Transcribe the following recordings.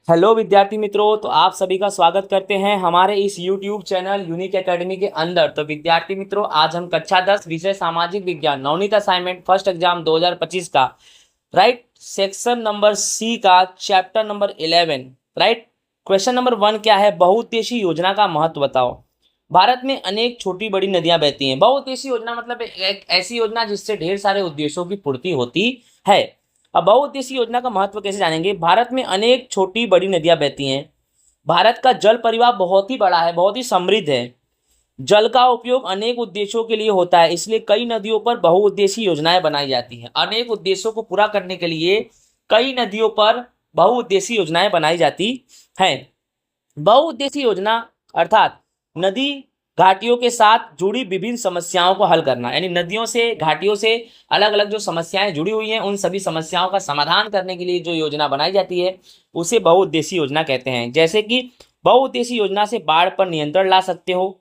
Hello विद्यार्थी मित्रों, तो आप सभी का स्वागत करते हैं हमारे इस YouTube चैनल यूनिक एकेडमी के अंदर। तो विद्यार्थी मित्रों, आज हम कक्षा 10 विषय सामाजिक विज्ञान नवनीत असाइनमेंट फर्स्ट एग्जाम 2025 का राइट सेक्शन नंबर सी का chapter number 11 right question number 1 क्या है, बहुउद्देशीय योजना का महत्व बताओ। भारत में अनेक छोटी बड़ी नदियां बहती हैं। बहुउद्देशीय योजना मतलब एक ऐसी योजना जिससे ढेर सारे उद्देश्यों की पूर्ति होती है। अब बहुउद्देशीय योजना का महत्व कैसे जानेंगे। भारत में अनेक छोटी बड़ी नदियां बहती हैं। भारत का जल परिवार बहुत ही बड़ा है, बहुत ही समृद्ध है। जल का उपयोग अनेक उद्देश्यों के लिए होता है, इसलिए कई नदियों पर बहुउद्देशीय योजनाएं बनाई जाती हैं। अनेक उद्देश्यों को पूरा करने के लिए कई नदियों पर बहुउद्देशीय योजनाएं बनाई जाती हैं। बहुउद्देशीय योजना अर्थात नदी घाटियों के साथ जुड़ी विभिन्न समस्याओं को हल करना, यानी नदियों से घाटियों से अलग अलग जो समस्याएं जुड़ी हुई हैं उन सभी समस्याओं का समाधान करने के लिए जो योजना बनाई जाती है उसे बहुउद्देशीय योजना कहते हैं। जैसे कि बहुउद्देशीय योजना से बाढ़ पर नियंत्रण ला सकते हो,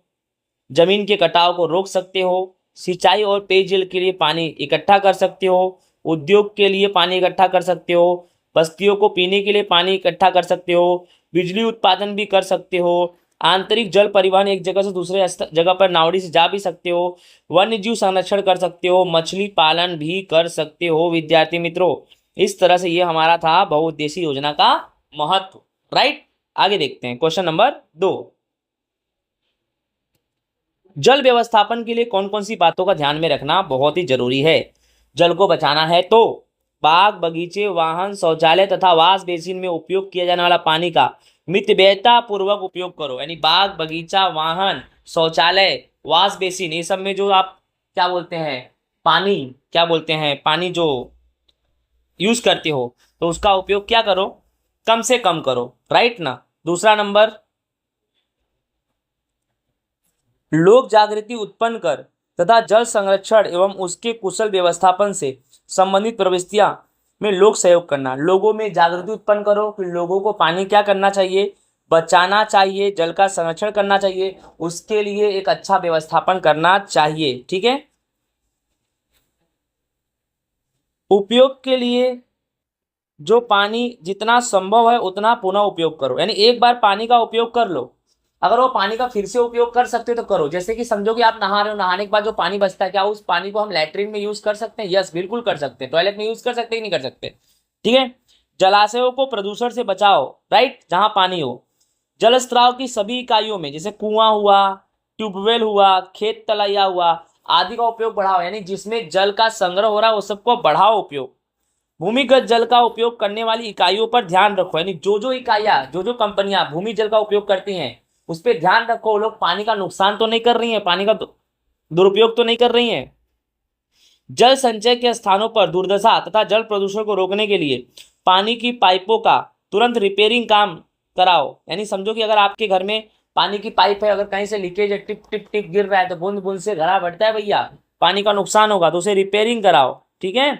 जमीन के कटाव को रोक सकते हो, सिंचाई और पेयजल के लिए पानी इकट्ठा कर सकते हो, उद्योग के लिए पानी इकट्ठा कर सकते हो, बस्तियों को पीने के लिए पानी इकट्ठा कर सकते हो, बिजली उत्पादन भी कर सकते हो, आंतरिक जल परिवहन एक जगह से दूसरे जगह पर नावड़ी से जा भी सकते हो, वन्य जीव संरक्षण कर सकते हो, मछली पालन भी कर सकते हो। विद्यार्थी मित्रों, इस तरह से ये हमारा था बहुउद्देशीय योजना का महत्व। राइट, आगे देखते हैं क्वेश्चन नंबर 2। जल व्यवस्थापन के लिए कौन कौन सी बातों का ध्यान में रखना बहुत ही जरूरी है। जल को बचाना है तो बाग बगीचे वाहन शौचालय तथा वाश बेसिन में उपयोग किया जाने वाला पानी का मितव्ययता पूर्वक उपयोग करो। यानी बाग बगीचा वाहन शौचालय वाश बेसिन ये सब में जो आप क्या बोलते हैं पानी क्या बोलते हैं पानी जो यूज करते हो तो उसका उपयोग क्या करो, कम से कम करो। राइट ना। दूसरा नंबर, लोक जागृति उत्पन्न कर तथा जल संरक्षण एवं उसके कुशल व्यवस्थापन से संबंधित प्रवृत्तियां में लोक सहयोग करना। लोगों में जागृति उत्पन्न करो कि लोगों को पानी क्या करना चाहिए, बचाना चाहिए, जल का संरक्षण करना चाहिए, उसके लिए एक अच्छा व्यवस्थापन करना चाहिए। ठीक है। उपयोग के लिए जो पानी जितना संभव है उतना पुनः उपयोग करो। यानी एक बार पानी का उपयोग कर लो, अगर वो पानी का फिर से उपयोग कर सकते हो तो करो। जैसे कि समझो कि आप नहा रहे हो, नहाने के बाद जो पानी बचता है क्या उस पानी को हम लैट्रिन में यूज कर सकते हैं? यस, बिल्कुल कर सकते हैं। टॉयलेट में यूज कर सकते हैं कि नहीं कर सकते? ठीक है। जलाशयों को प्रदूषण से बचाओ, राइट, जहां पानी हो। जल स्त्राव की सभी इकाइयों में जैसे कुआं हुआ, ट्यूबवेल हुआ, खेत तलैया हुआ आदि का उपयोग बढ़ाओ। यानी जिसमें जल का संग्रह हो रहा है वो सबको बढ़ाओ उपयोग। भूमिगत जल का उपयोग करने वाली इकाइयों पर ध्यान रखो। यानी जो जो इकाइयां जो जो कंपनियां भूमि जल का उपयोग करती हैं उस पर ध्यान रखो, वो लोग पानी का नुकसान तो नहीं कर रही हैं, पानी का दुरुपयोग तो नहीं कर रही हैं। जल संचय के स्थानों पर दुर्दशा तथा जल प्रदूषण को रोकने के लिए पानी की पाइपों का तुरंत रिपेयरिंग काम कराओ। यानी समझो कि अगर आपके घर में पानी की पाइप है, अगर कहीं से लीकेज है, टिप टिप टिप गिर रहा है तो बूंद बूंद से घड़ा बढ़ता है भैया, पानी का नुकसान होगा, तो उसे रिपेयरिंग कराओ। ठीक है।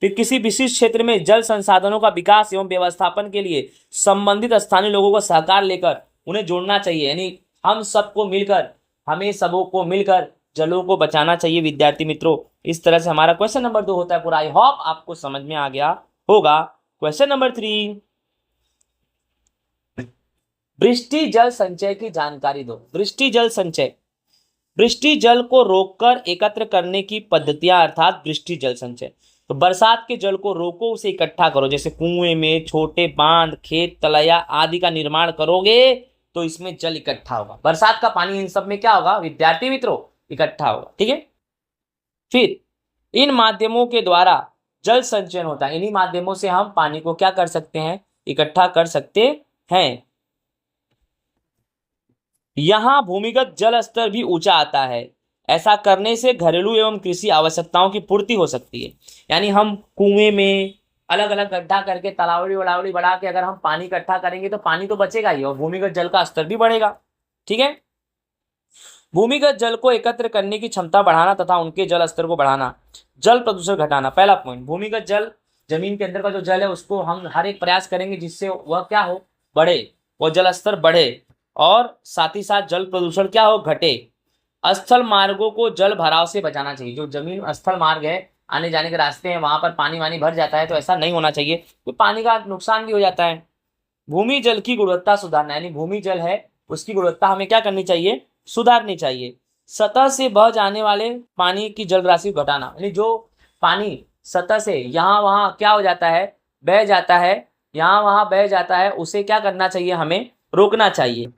फिर किसी विशिष्ट क्षेत्र में जल संसाधनों का विकास एवं व्यवस्थापन के लिए संबंधित स्थानीय लोगों को सहकार लेकर उन्हें जोड़ना चाहिए। यानी हम सबको मिलकर हमें सबों को मिलकर जलों को बचाना चाहिए। विद्यार्थी मित्रों, इस तरह से हमारा क्वेश्चन नंबर 2 होता है पूरा। आई होप आपको समझ में आ गया होगा। क्वेश्चन नंबर 3, वृष्टि जल संचय की जानकारी दो। वृष्टि जल संचय, वृष्टि जल को रोककर एकत्र करने की पद्धतियां अर्थात वृष्टि जल संचय। तो बरसात के जल को रोको, उसे इकट्ठा करो। जैसे कुएं में छोटे बांध, खेत तलैया आदि का निर्माण करोगे तो इसमें जल इकट्ठा होगा। बरसात का पानी इन सब में क्या होगा विद्यार्थी मित्रों, इकट्ठा होगा। ठीक है। फिर इन माध्यमों के द्वारा जल संचयन होता है। इन्हीं माध्यमों से हम पानी को क्या कर सकते हैं, इकट्ठा कर सकते हैं। यहां भूमिगत जल स्तर भी ऊंचा आता है। ऐसा करने से घरेलू एवं कृषि आवश्यकताओं की पूर्ति हो सकती है। यानी हम कुएं में अलग अलग गड्ढा करके तालावड़ी वलावड़ी बढ़ा के अगर हम पानी इकट्ठा करेंगे तो पानी तो बचेगा ही और भूमिगत जल का स्तर भी बढ़ेगा। ठीक है। भूमिगत जल को एकत्र करने की क्षमता बढ़ाना तथा उनके जल स्तर को बढ़ाना, जल प्रदूषण घटाना। पहला पॉइंट, भूमिगत जल, जमीन के अंदर का जो जल है उसको हम हर एक प्रयास करेंगे जिससे वह क्या हो, बढ़े, वो जल स्तर बढ़े और साथ ही साथ जल प्रदूषण क्या हो, घटे। स्थल मार्गों को जल भराव से बचाना चाहिए। जो जमीन स्थल मार्ग है, आने जाने के रास्ते हैं, वहां पर पानी वानी भर जाता है तो ऐसा नहीं होना चाहिए, तो पानी का नुकसान भी हो जाता है। भूमि जल की गुणवत्ता सुधारना, यानी भूमि जल है उसकी गुणवत्ता हमें क्या करनी चाहिए, सुधारनी चाहिए। सतह से बह जाने वाले पानी की जल राशि को घटाना, यानी जो पानी सतह से यहाँ वहाँ क्या हो जाता है, बह जाता है, यहाँ वहाँ बह जाता है, उसे क्या करना चाहिए, हमें रोकना चाहिए।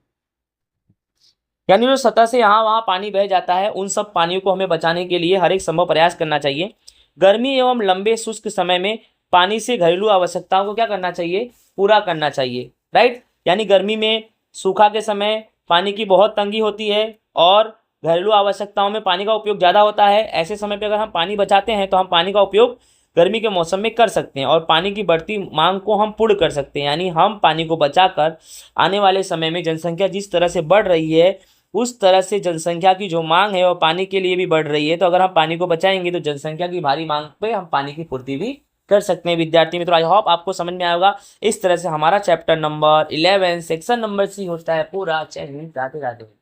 यानी जो सतह से यहाँ वहाँ पानी बह जाता है उन सब पानियों को हमें बचाने के लिए हर एक संभव प्रयास करना चाहिए। गर्मी एवं लंबे शुष्क समय में पानी से घरेलू आवश्यकताओं को क्या करना चाहिए, पूरा करना चाहिए, राइट। यानी गर्मी में सूखा के समय पानी की बहुत तंगी होती है और घरेलू आवश्यकताओं में पानी का उपयोग ज़्यादा होता है। ऐसे समय पे अगर हम पानी बचाते हैं तो हम पानी का उपयोग गर्मी के मौसम में कर सकते हैं और पानी की बढ़ती मांग को हम पूर्ण कर सकते हैं। यानी हम पानी को बचाकर आने वाले समय में जनसंख्या जिस तरह से बढ़ रही है उस तरह से जनसंख्या की जो मांग है वो पानी के लिए भी बढ़ रही है। तो अगर हम पानी को बचाएंगे तो जनसंख्या की भारी मांग पे हम पानी की पूर्ति भी कर सकते हैं। विद्यार्थी मित्रों, आई होप आपको समझ में आएगा। इस तरह से हमारा chapter number 11 section number C होता है पूरा। चलिए राधे राधे।